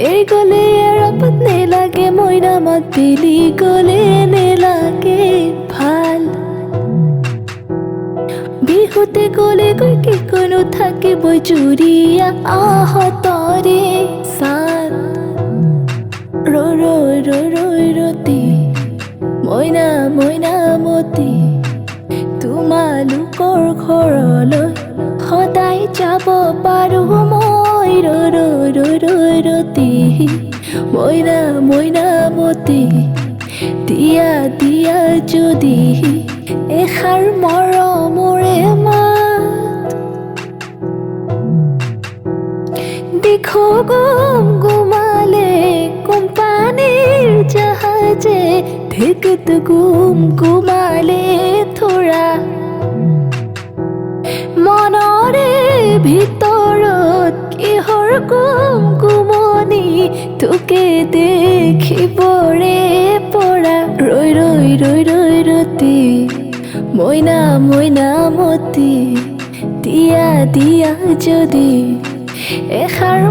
এই গলে এৰাপাত নেলাগে মইনা মাত বেলি গলে নেলাগে ভাল বিহুতে গলে গৈ কি কোনো থাকিবই জুৰিয়া আহতৰে চান ৰৈ ৰতি মইনা মইনা মতি তোমালোকৰ ঘৰলৈ সদায় যাব পাৰো মই ৰৈ ৰতি মইনা মইনা মতি দিয়া দিয়া যদি এষাৰ মৰমৰে মাত দেখো গম গুমালে কোম্পানীৰ জাহাজে ঢেকত গুম গুমালে থোৰা মনৰে ভিতৰত কিহৰ গুম গুমনি তোকে দেখিবৰে পৰা ৰৈ ৰতি মইনা মইনা মতি দিয়া দিয়া যদি এষাৰ